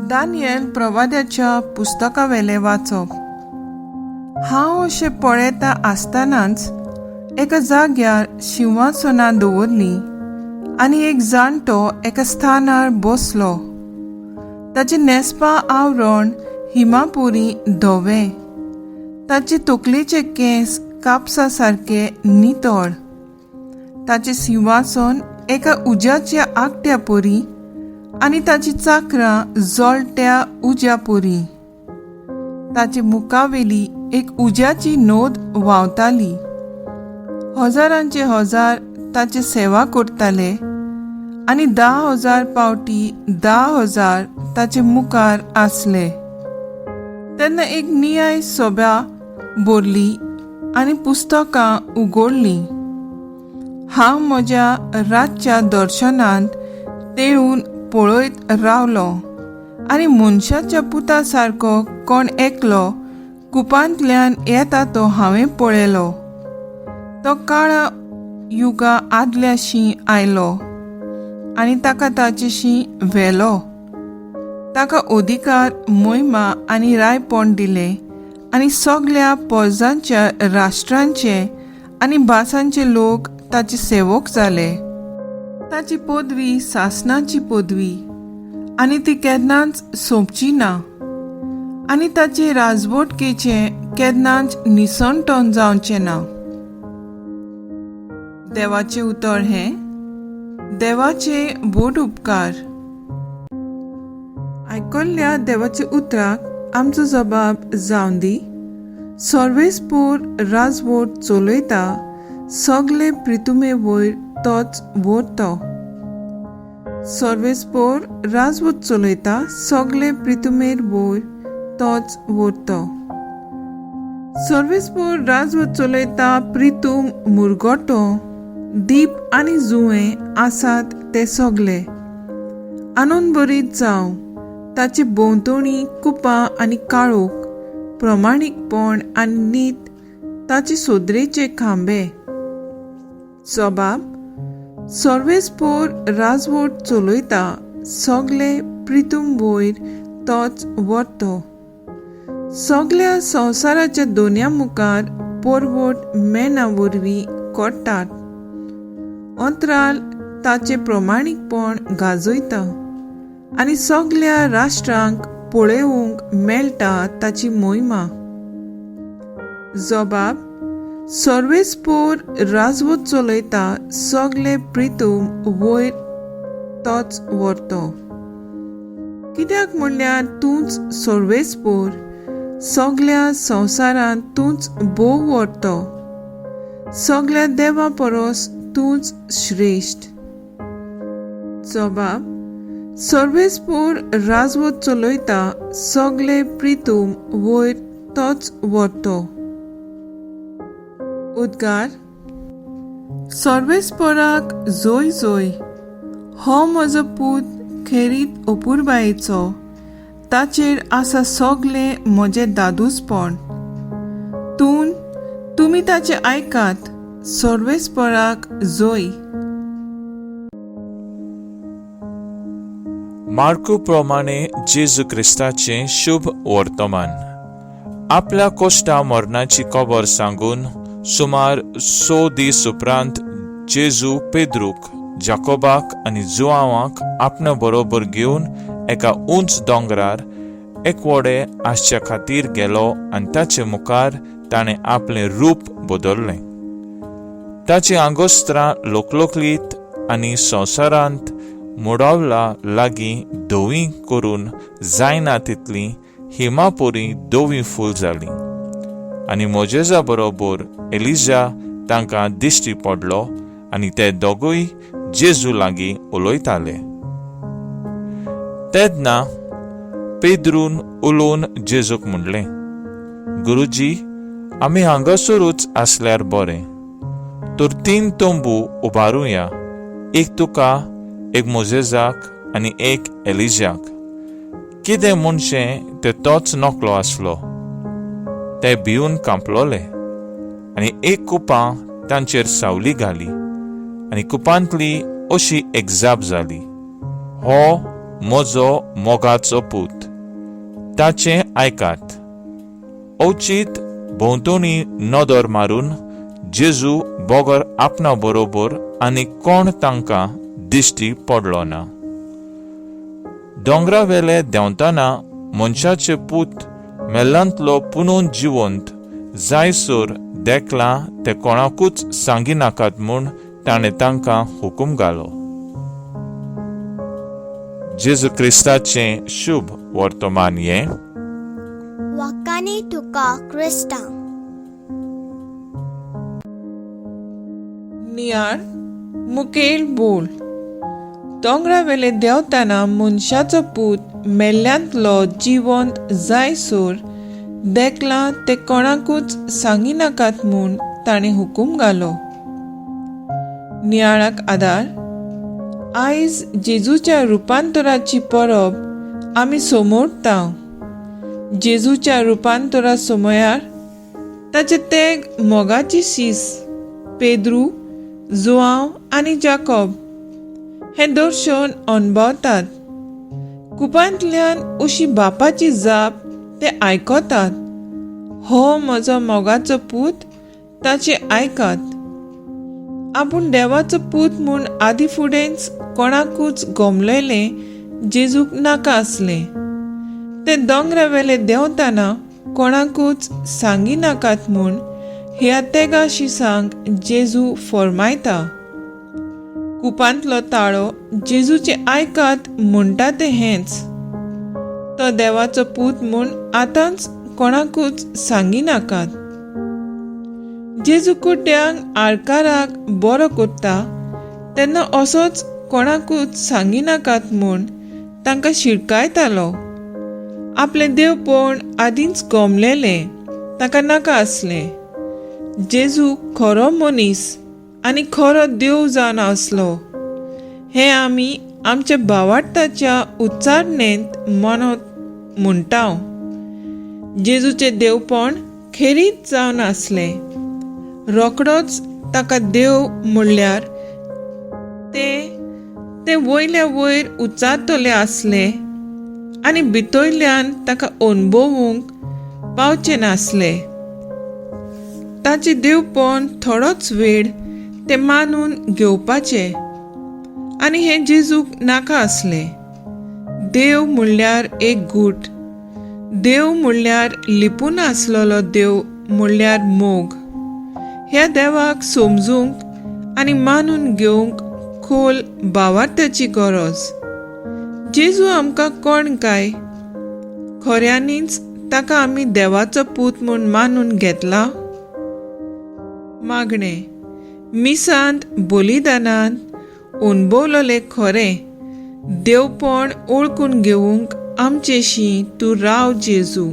दानियेल प्रवाद्याच्या पुस्तकावेले वाचप. हांव अशें पळयता आसतनाच एका जाग्यार सिंहासनां दवरलीं आनी एक जाणटो एका स्थानार बसलो. ताचें न्हेसपां आवरण हिमापुरी धवें, ताचे तकलेचे केंस कापसा सारके नितळ. ताचें सिंहासन एका उज्याच्या आकट्या परी आनी ताची चाकरां जळट्या उज्या परी. ताचे मुखावेली एक उज्याची नोद व्हांवताली. हजारांचे हजार ताचे सेवा करताले आनी 10,000 पावटी 10,000 ताचे मुखार आसले. तेन्ना एक नियाय सभा भरली आनी पुस्तकां उगडलीं. हांव म्हज्या रातच्या दर्शनांत तेळून पळयत रावलो आनी मनशाच्या पुता सारको कोण एकलो कुपांतल्यान येता तो हांवें पळयलो. तो काळा युगा आदल्याशीं आयलो आनी ताका ताचेशीं व्हेलो. ताका अधिकार, महिमा आनी रायपण दिलें आनी सगळ्या पर्जांच्या राष्ट्रांचे आनी भासांचे लोक ताचे सेवक जाले. ताची पदवी सासणाची पदवी आनी ती केन्नाच सोंपची ना आनी ताचे राजवटकेचे केन्नाच निसंतोन जावचें ना. देवाचें उतर हें: देवाचे बोड उपकार. आयकल्ल्या देवाच्या उतराक आमचो जबाब जावन दी. सर्वेस्पोर राजवट चलयता, सगळे प्रितुमे वयर तोच व्हरतो. सर्वेस्पोर राजवट चलयता, सगळे प्रितुमेर वयर तोच व्हरतो. सर्वेस्पोर राजवट चलयता प्रितूम मुरगोटो, दीप आनी जुंवे आसात ते सगळे. आनंद बरीत जावं ताचे भोंवतणी कुपां आनी काळोख, प्रमाणीकपण आनी नीत ताचे सोदरेचे खांबे. जबाब: सर्वेस्पोर राजवट चलयता, सगळे प्रितूम वयर तोच व्हरतो. सगळ्या संवसाराच्या दोनया मुखार परवट मेना वरवीं कोडटात. अंतराल ताचे प्रमाणीकपण गाजयता आनी सगळ्या राष्ट्रांक पळोवंक मेळटा ताची महिमा. जबाब: सर्वेस्पोर राजवट चलयता, सगळे प्रितूम वयर तोच व्हरतो. कित्याक म्हणल्यार तूंच सर्वेस्पोर, सगळ्या संवसारांत तूंच बोव व्हरतो. सगळ्या देवा परस तूंच श्रेश्ठ. जबाब: सर्वेस्पोर राजवट चलयता, सगळे प्रितूम वयर तोच व्हरतो. उद्गार. सर्वेस्पोराक जोय जोय. हो म्हजो पूत खेरीत अपुरबायेचो, ताचेर आसा सगळे म्हजे दादूसपण. तुमी ताचे आयकात. सर्वेस्पोराक जोय. मार्कू प्रमाणे जेजू क्रिस्ताचें शुभ वर्तमान. आपल्या कोश्टा मरणाची खबर सांगून सुमार 6 दीस उपरांत जेजू पेद्रूक, जाकोबाक आनी जुआंवाक आपणे बरोबर घेवन एका उंच दोंगरार एक व्हडें आसचे खातीर गेलो आनी ताचे मुखार ताणें आपलें रूप बदल्लें. ताची आंगोस्त्रां लोकलोकलीत आनी संवसारांत मोडावला लागीं धवीं करून जायना तितलीं हिमापुरी धवीं फूल जालीं. आनी मोजेजा बरोबर एलिजा तांकां दिश्टी पडलो आनी ते दोगूय जेजू लागीं उलयताले. तेन्ना पेद्रून उलोवन जेजूक म्हणलें, गुरुजी, आमी हांगासरूच आसल्यार बरें. तर 3 तंबू उबारुया, एक तुका, एक मोजेजाक आनी एक एलिजाक. कितें म्हणचें तें तोच नकलो आसलो. ते भिवन कांपलोले आनी एक कुपां तांचेर सावली घाली आनी कुपांतली अशी एक जाप जाली, हो म्हजो मोगाचो पूत, ताचें आयकात. अवचीत भोंवतणी नदर मारून जेजू बोगर आपणा बरोबर आनी कोण तांकां दिश्टी पडलो ना. दोंगरा वेले देंवतना मनशाचे पूत मेल्लांतलो पुनून जिवंत जायसर देखला ते कोणाकूच सांगिनाकात म्हूण ताणें तांकां हुकूम घालो. जेजू क्रिस्ताचें शुभ वर्तमान हें. वकानी तुका क्रिस्ता. नियाळ मुखेल बोल. दोंगरा वेले देंवतना मनशाचो पूत मेल्ल्यांतलो जिवंत जायसर देखला ते कोणाकूच सांगिनाकात म्हूण ताणें हुकूम घालो. नियाळाक आदार. आयज जेजूच्या रुपांतराची परब आमी सोमोरतांव. जेजूच्या रुपांतरा समयार ताचे तेग मोगाची सीस पेद्रू, जुआंव आनी जाकोब हे दर्शन अणभवतात. कुपांतल्यान अशी बापाची जाप ते आयकतात. हो म्हजो मोगाचो पूत, ताचे आयकात. आपूण देवाचो पूत म्हूण आदी फुडेंच कोणाकूच गोमलयलें जेजूक नाका आसलें. ते दोंगरा वेले देंवतना कोणाकूच सांगिनाकात म्हूण ह्या तेगा शिसांक जेजू फरमायता. कुपांतलो ताळो जेजूचे आयकात म्हणटा ते हेंच. तो देवाचो पूत म्हूण आतांच कोणाकूच सांगिनाकात. जेजू कुड्ड्यांक आडकाराक बरो करता तेन्ना असोच कोणाकूच सांगिनाकात म्हूण तांकां शिडकायतालो. आपलें देवपण आदींच गोमलेलें, ताका नाका आसलें. जेजू खरो मनीस आनी खरो देव जावन आसलो हें आमी आमच्या भावार्थाच्या उच्चारणेंत मनत म्हणटाव. जेजूचें देवपण खेरीत जावन आसलें. रोखडोच ताका देव म्हणल्यार ते वयल्या वयर उच्चारतले आसले आनी भितरल्यान ताका अणभवूंक पावचे नासले. ताचें देवपण थोडोच वेळ ते मानून घेवपाचें आनी हें जेजूक नाका आसलें. देव म्हणल्यार एक गूट. देव म्हणल्यार लिपून आसलोलो देव म्हणल्यार मोग. ह्या देवाक समजूंक आनी मानून घेवंक खोल भावार्थाची गरज. जेजू आमकां कोण काय? खऱ्यांनीच ताका आमी देवाचो पूत म्हूण मानून घेतला. मागणें. मिसांत बलिदानांत अणभवलेलें खरें देवपण ओळखून घेवंक आमचेशी तूं राव जेजू.